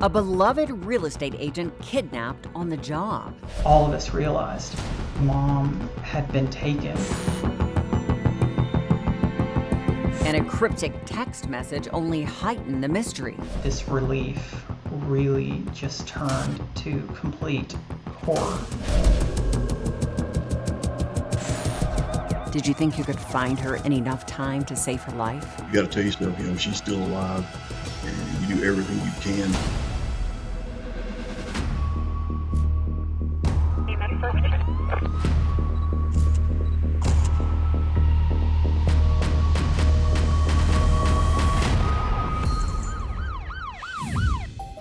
A beloved real estate agent kidnapped on the job. All of us realized Mom had been taken. And a cryptic text message only heightened the mystery. This relief really just turned to complete horror. Did you think you could find her in enough time to save her life? You got to tell yourself, she's still alive, and you do everything you can.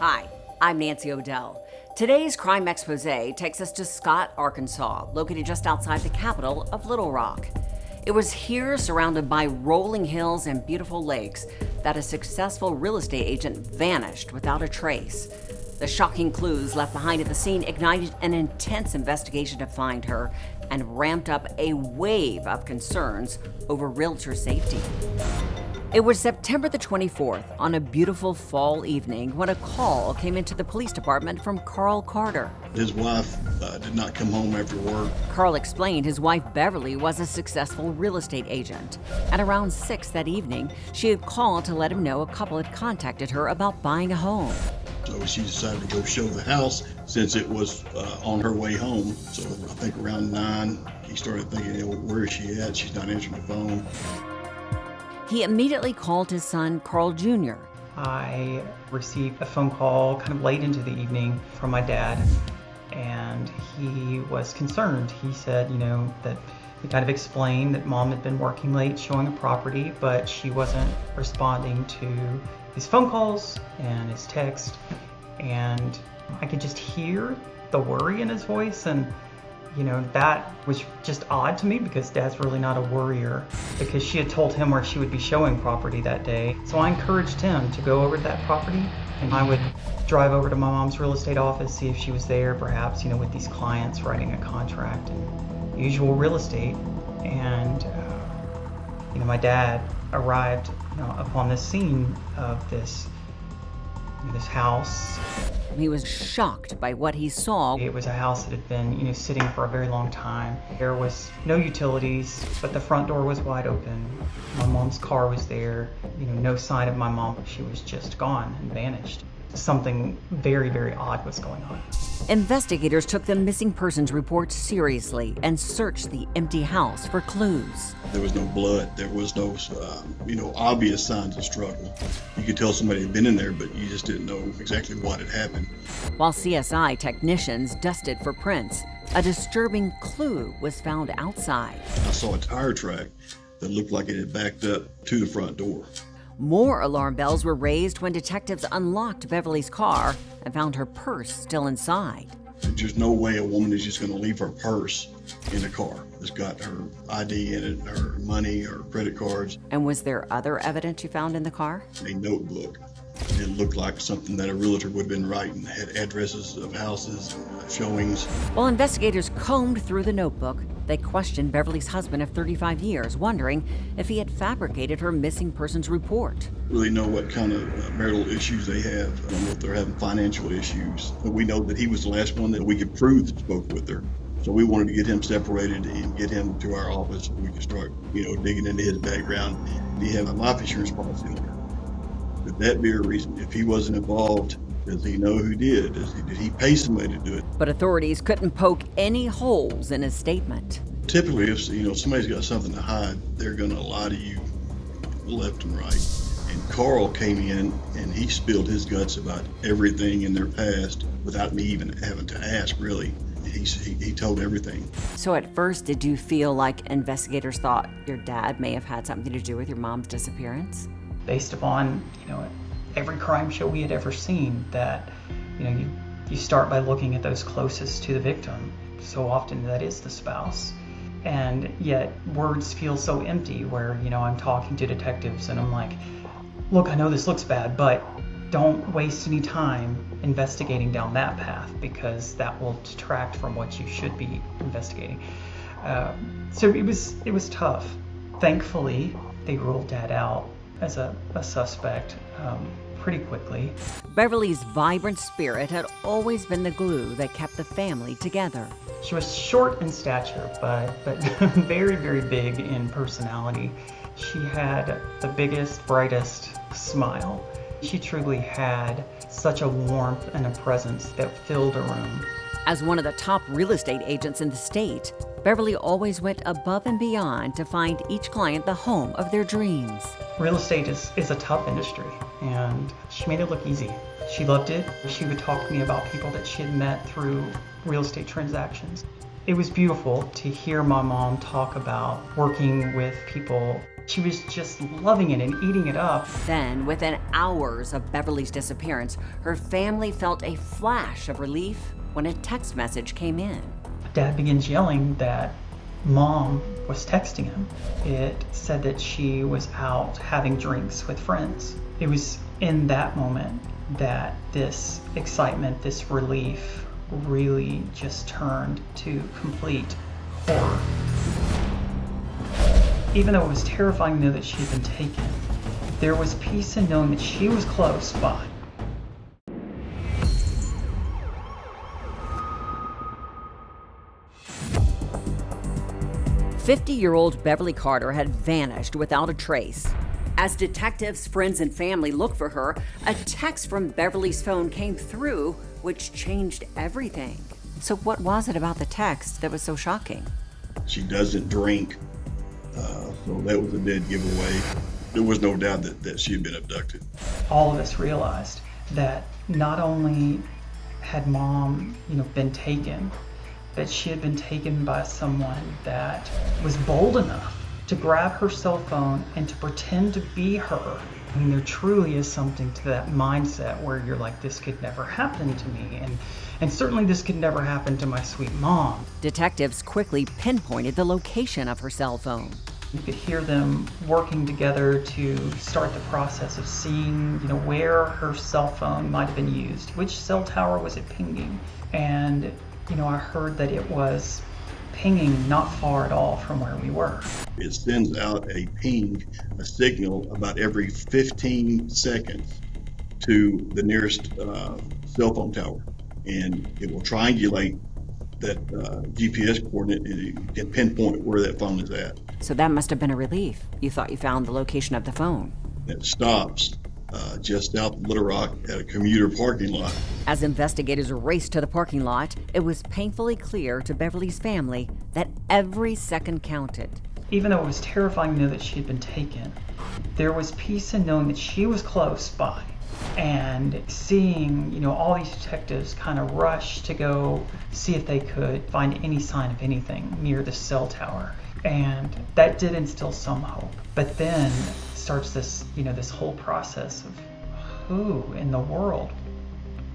Hi, I'm Nancy O'Dell. Today's Crime Exposé takes us to Scott, Arkansas, located just outside the capital of Little Rock. It was here, surrounded by rolling hills and beautiful lakes, that a successful real estate agent vanished without a trace. The shocking clues left behind at the scene ignited an intense investigation to find her and ramped up a wave of concerns over realtor safety. It was September the 24th, on a beautiful fall evening, when a call came into the police department from Carl Carter. His wife did not come home after work. Carl explained his wife Beverly was a successful real estate agent. At around 6 that evening, she had called to let him know a couple had contacted her about buying a home. So she decided to go show the house since it was on her way home. So I think around 9, he started thinking, where is she at? She's not answering the phone. He immediately called his son, Carl Jr. I received a phone call kind of late into the evening from my dad, and he was concerned. He said, that he kind of explained that Mom had been working late showing a property, but she wasn't responding to his phone calls and his text, and I could just hear the worry in his voice, and that was just odd to me because Dad's really not a worrier, because she had told him where she would be showing property that day. So I encouraged him to go over to that property, and I would drive over to my mom's real estate office, see if she was there, perhaps, with these clients writing a contract and usual real estate. And, my dad arrived upon this scene of this house. He was shocked by what he saw. It was a house that had been, sitting for a very long time. There was no utilities, but the front door was wide open. My mom's car was there. No sign of my mom. She was just gone and vanished. Something very, very odd was going on. Investigators took the missing persons report seriously and searched the empty house for clues. There was no blood. There was no, obvious signs of struggle. You could tell somebody had been in there, but you just didn't know exactly what had happened. While CSI technicians dusted for prints, a disturbing clue was found outside. I saw a tire track that looked like it had backed up to the front door. More alarm bells were raised when detectives unlocked Beverly's car and found her purse still inside. There's no way a woman is just going to leave her purse in a car. It's got her ID in it, her money, her credit cards. And was there other evidence you found in the car? A notebook. It looked like something that a realtor would have been writing. It had addresses of houses, showings. While investigators combed through the notebook, they questioned Beverly's husband of 35 years, wondering if he had fabricated her missing persons report. Really know what kind of marital issues they have. I don't know if they're having financial issues. But we know that he was the last one that we could prove that spoke with her. So we wanted to get him separated and get him to our office so we could start, digging into his background. He had a life insurance policy on her. Could that be a reason? If he wasn't involved, does he know who did? Did he pay somebody to do it? But authorities couldn't poke any holes in his statement. Typically, if somebody's got something to hide, they're going to lie to you left and right. And Carl came in and he spilled his guts about everything in their past without me even having to ask, really. He told everything. So at first, did you feel like investigators thought your dad may have had something to do with your mom's disappearance? Based upon, every crime show we had ever seen, that, you start by looking at those closest to the victim. So often that is the spouse. And yet words feel so empty where, I'm talking to detectives and I'm like, look, I know this looks bad, but don't waste any time investigating down that path because that will detract from what you should be investigating. So it was tough. Thankfully, they ruled Dad out as a suspect pretty quickly. Beverly's vibrant spirit had always been the glue that kept the family together. She was short in stature, but very, very big in personality. She had the biggest, brightest smile. She truly had such a warmth and a presence that filled a room. As one of the top real estate agents in the state, Beverly always went above and beyond to find each client the home of their dreams. Real estate is a tough industry, and she made it look easy. She loved it. She would talk to me about people that she had met through real estate transactions. It was beautiful to hear my mom talk about working with people. She was just loving it and eating it up. Then, within hours of Beverly's disappearance, her family felt a flash of relief when a text message came in. Dad begins yelling that Mom was texting him. It said that she was out having drinks with friends. It was in that moment that this excitement, this relief, really just turned to complete horror. Even though it was terrifying to know that she had been taken, there was peace in knowing that she was close by. "50-year-old Beverly Carter had vanished without a trace. As detectives, friends, and family looked for her, a text from Beverly's phone came through, which changed everything. So what was it about the text that was so shocking? She doesn't drink, so that was a dead giveaway. There was no doubt that she had been abducted. All of us realized that not only had Mom, been taken, that she had been taken by someone that was bold enough to grab her cell phone and to pretend to be her. I mean, there truly is something to that mindset where you're like, this could never happen to me, and certainly this could never happen to my sweet mom. Detectives quickly pinpointed the location of her cell phone. You could hear them working together to start the process of seeing, where her cell phone might have been used. Which cell tower was it pinging? And, I heard that it was pinging not far at all from where we were. It sends out a ping, a signal about every 15 seconds to the nearest cell phone tower. And it will triangulate that GPS coordinate and it can pinpoint where that phone is at. So that must have been a relief. You thought you found the location of the phone. It stops just south of Little Rock at a commuter parking lot. As investigators raced to the parking lot, it was painfully clear to Beverly's family that every second counted. Even though it was terrifying to know that she had been taken, there was peace in knowing that she was close by. And seeing, all these detectives kind of rush to go see if they could find any sign of anything near the cell tower. And that did instill some hope. But then starts this, this whole process of who in the world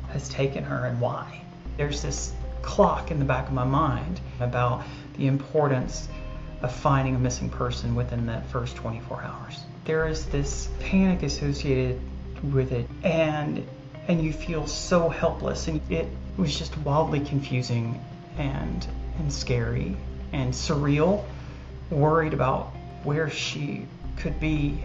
has taken her and why. There's this clock in the back of my mind about the importance of finding a missing person within that first 24 hours. There is this panic associated with it, and you feel so helpless, and it was just wildly confusing and scary and surreal, worried about where she could be,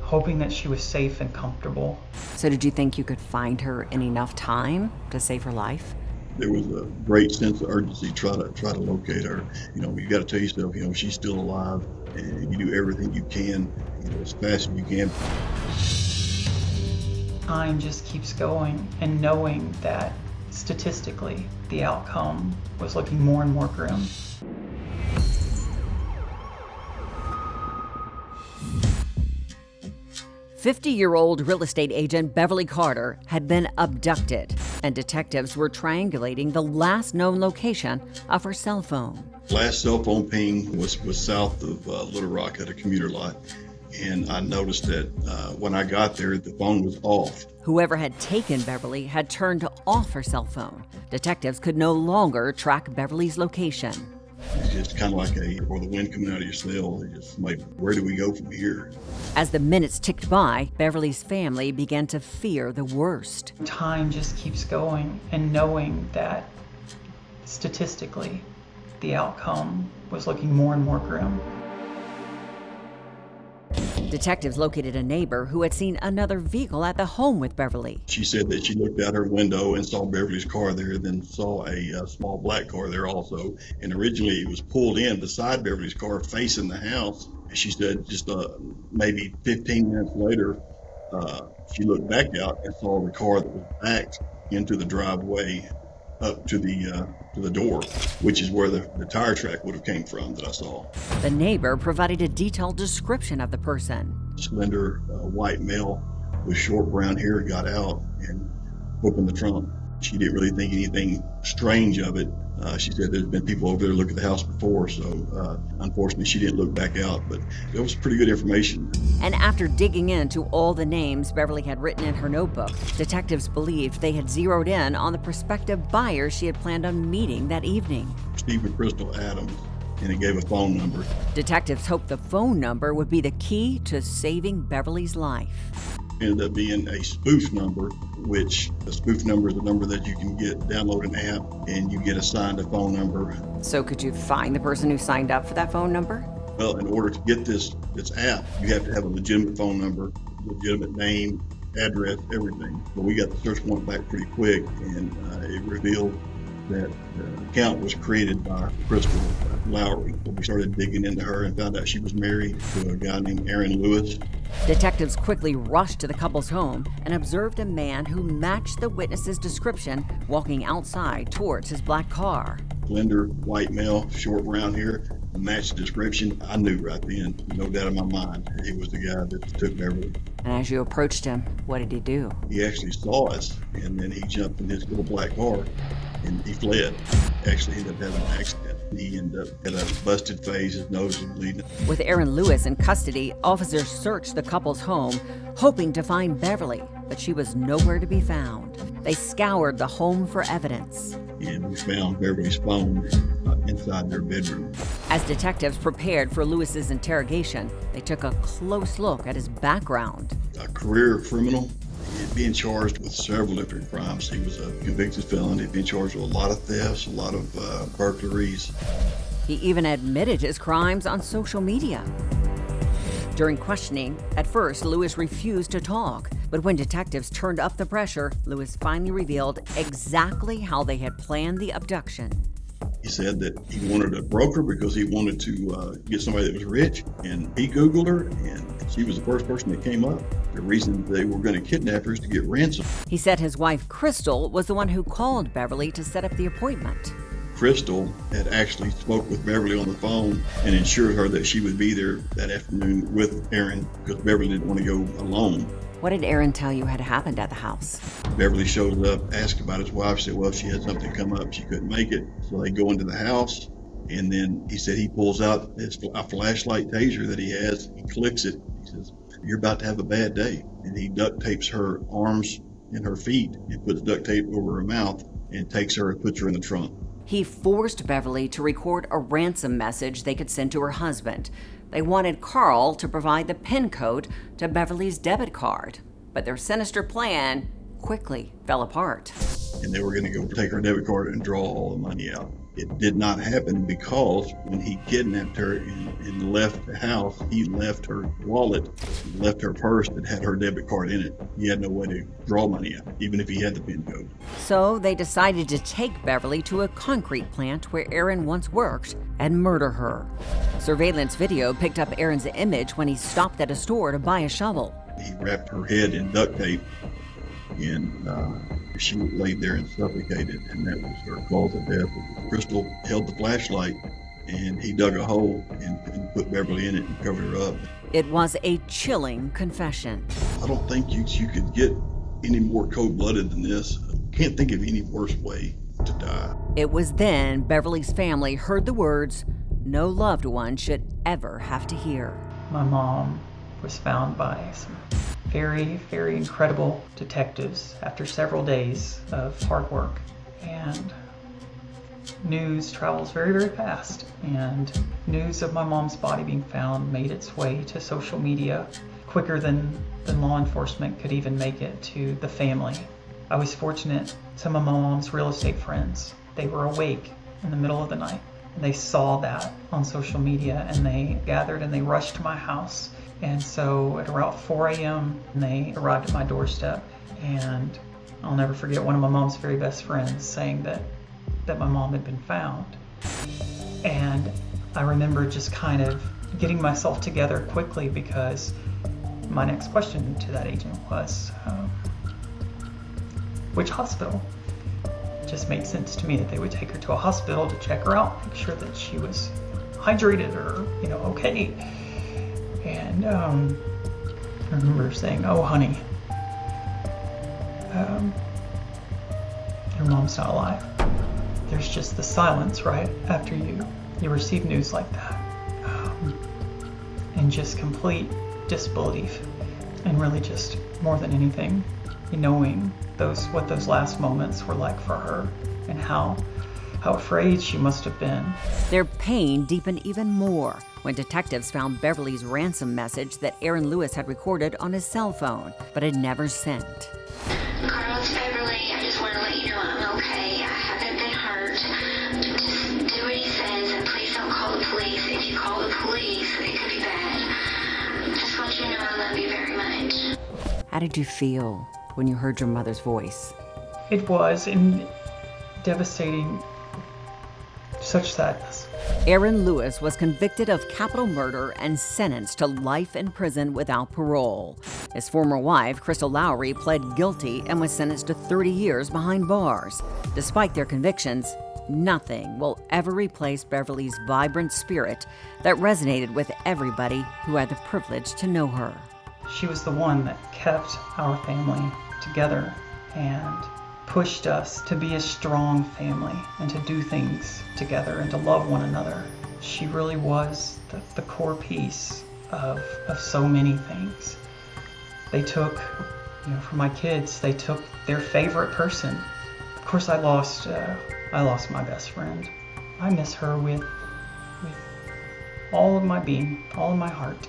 hoping that she was safe and comfortable. So did you think you could find her in enough time to save her life? There was a great sense of urgency try to locate her. You got to tell yourself, she's still alive, and you do everything you can, as fast as you can. Time just keeps going, and knowing that statistically the outcome was looking more and more grim. "50-year-old real estate agent Beverly Carter had been abducted, and detectives were triangulating the last known location of her cell phone. Last cell phone ping was south of Little Rock at a commuter lot. And I noticed that when I got there, the phone was off. Whoever had taken Beverly had turned off her cell phone. Detectives could no longer track Beverly's location. It's just kind of like or the wind coming out of your sail. It's just like, where do we go from here? As the minutes ticked by, Beverly's family began to fear the worst. Time just keeps going, and knowing that statistically the outcome was looking more and more grim. Detectives located a neighbor who had seen another vehicle at the home with Beverly. She said that she looked out her window and saw Beverly's car there, then saw a small black car there also. And originally it was pulled in beside Beverly's car facing the house. She said just maybe 15 minutes later, she looked back out and saw the car that was backed into the driveway up to the door, which is where the tire track would have came from that I saw. The neighbor provided a detailed description of the person. Slender white male with short brown hair got out and opened the trunk. She didn't really think anything strange of it. She said there's been people over there look at the house before, so unfortunately she didn't look back out, but it was pretty good information. And after digging into all the names Beverly had written in her notebook, detectives believed they had zeroed in on the prospective buyer she had planned on meeting that evening. Stephen Crystal Adams, and it gave a phone number. Detectives hoped the phone number would be the key to saving Beverly's life. It ended up being a spoof number, which a spoof number is a number that you can download an app and you get assigned a phone number. So could you find the person who signed up for that phone number? Well, in order to get this app, you have to have a legitimate phone number, legitimate name, address, everything. But we got the search warrant back pretty quick, and it revealed that the account was created by Crystal Lowry. So we started digging into her and found out she was married to a guy named Aaron Lewis. Detectives quickly rushed to the couple's home and observed a man who matched the witness's description walking outside towards his black car. Slender, white male, short brown hair, matched the description. I knew right then, no doubt in my mind, he was the guy that took Beverly. And as you approached him, what did he do? He actually saw us, and then he jumped in his little black car, and he fled. Actually, he ended up having an accident. He ended up had a busted face, his nose was bleeding. With Aaron Lewis in custody, officers searched the couple's home, hoping to find Beverly, but she was nowhere to be found. They scoured the home for evidence. And we found Beverly's phone inside their bedroom. As detectives prepared for Lewis's interrogation, they took a close look at his background. A career criminal. He'd been charged with several different crimes. He was a convicted felon. He'd been charged with a lot of thefts, a lot of burglaries. He even admitted his crimes on social media. During questioning, at first, Lewis refused to talk. But when detectives turned up the pressure, Lewis finally revealed exactly how they had planned the abduction. He said that he wanted a broker because he wanted to get somebody that was rich, and he Googled her, and she was the first person that came up. The reason they were going to kidnap her is to get ransom. He said his wife, Crystal, was the one who called Beverly to set up the appointment. Crystal had actually spoke with Beverly on the phone and assured her that she would be there that afternoon with Aaron because Beverly didn't want to go alone. What did Aaron tell you had happened at the house? Beverly showed up, asked about his wife, said, well, she had something come up, she couldn't make it. So they go into the house, and then he said he pulls out a flashlight taser that he has. He clicks it. He says, you're about to have a bad day. And he duct tapes her arms and her feet and puts duct tape over her mouth and takes her and puts her in the trunk. He forced Beverly to record a ransom message they could send to her husband. They wanted Carl to provide the PIN code to Beverly's debit card, but their sinister plan quickly fell apart. And they were going to go take her debit card and draw all the money out. It did not happen because when he kidnapped her and left the house, he left her wallet, left her purse that had her debit card in it. He had no way to draw money out, even if he had the PIN code. So they decided to take Beverly to a concrete plant where Aaron once worked and murder her. Surveillance video picked up Aaron's image when he stopped at a store to buy a shovel. He wrapped her head in duct tape, and she laid there and suffocated, and that was her cause of death. Crystal held the flashlight, and he dug a hole and put Beverly in it and covered her up. It was a chilling confession. I don't think you could get any more cold-blooded than this. Can't think of any worse way to die. It was then Beverly's family heard the words no loved one should ever have to hear. My mom was found by some very, very incredible detectives after several days of hard work. And news travels very, very fast. And news of my mom's body being found made its way to social media quicker than law enforcement could even make it to the family. I was fortunate. Some of my mom's real estate friends, they were awake in the middle of the night. They saw that on social media, and they gathered and they rushed to my house And so at around 4 a.m., they arrived at my doorstep, and I'll never forget one of my mom's very best friends saying that my mom had been found. And I remember just kind of getting myself together quickly, because my next question to that agent was, which hospital? It just made sense to me that they would take her to a hospital to check her out, make sure that she was hydrated or, okay. And I remember saying, "Oh, honey, your mom's not alive." There's just the silence right after you receive news like that, and just complete disbelief, and really just more than anything, knowing what those last moments were like for her, and how afraid she must have been. Their pain deepened even more when detectives found Beverly's ransom message that Aaron Lewis had recorded on his cell phone, but had never sent. Carl, it's Beverly. I just want to let you know I'm okay. I haven't been hurt. Just do what he says, and please don't call the police. If you call the police, it could be bad. Just want you to know I love you very much. How did you feel when you heard your mother's voice? It was devastating, such sadness. Aaron Lewis was convicted of capital murder and sentenced to life in prison without parole. His former wife, Crystal Lowry, pled guilty and was sentenced to 30 years behind bars. Despite their convictions, nothing will ever replace Beverly's vibrant spirit that resonated with everybody who had the privilege to know her. She was the one that kept our family together and pushed us to be a strong family and to do things together and to love one another. She really was the core piece of so many things. They took, for my kids, they took their favorite person. Of course, I lost my best friend. I miss her with all of my being, all of my heart.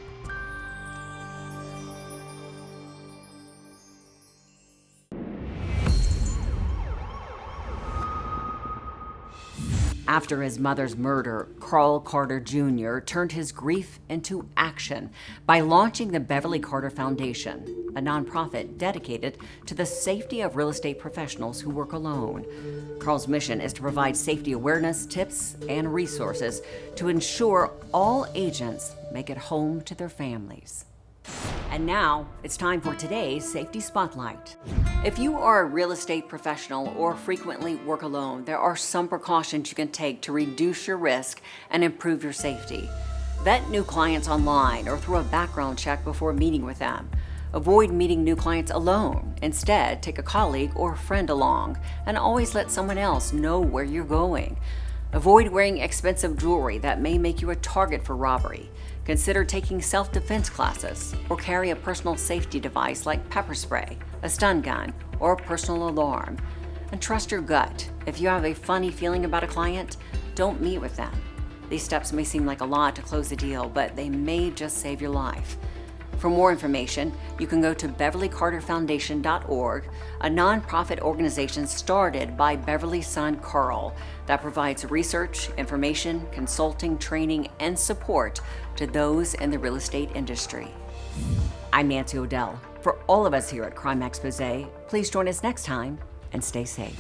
After his mother's murder, Carl Carter Jr. turned his grief into action by launching the Beverly Carter Foundation, a nonprofit dedicated to the safety of real estate professionals who work alone. Carl's mission is to provide safety awareness, tips, and resources to ensure all agents make it home to their families. And now, it's time for today's Safety Spotlight. If you are a real estate professional or frequently work alone, there are some precautions you can take to reduce your risk and improve your safety. Vet new clients online or through a background check before meeting with them. Avoid meeting new clients alone. Instead, take a colleague or friend along, and always let someone else know where you're going. Avoid wearing expensive jewelry that may make you a target for robbery. Consider taking self-defense classes, or carry a personal safety device like pepper spray, a stun gun, or a personal alarm. And trust your gut. If you have a funny feeling about a client, don't meet with them. These steps may seem like a lot to close the deal, but they may just save your life. For more information, you can go to beverlycarterfoundation.org, a nonprofit organization started by Beverly's son Carl that provides research, information, consulting, training, and support to those in the real estate industry. I'm Nancy O'Dell. For all of us here at Crime Exposé, please join us next time and stay safe.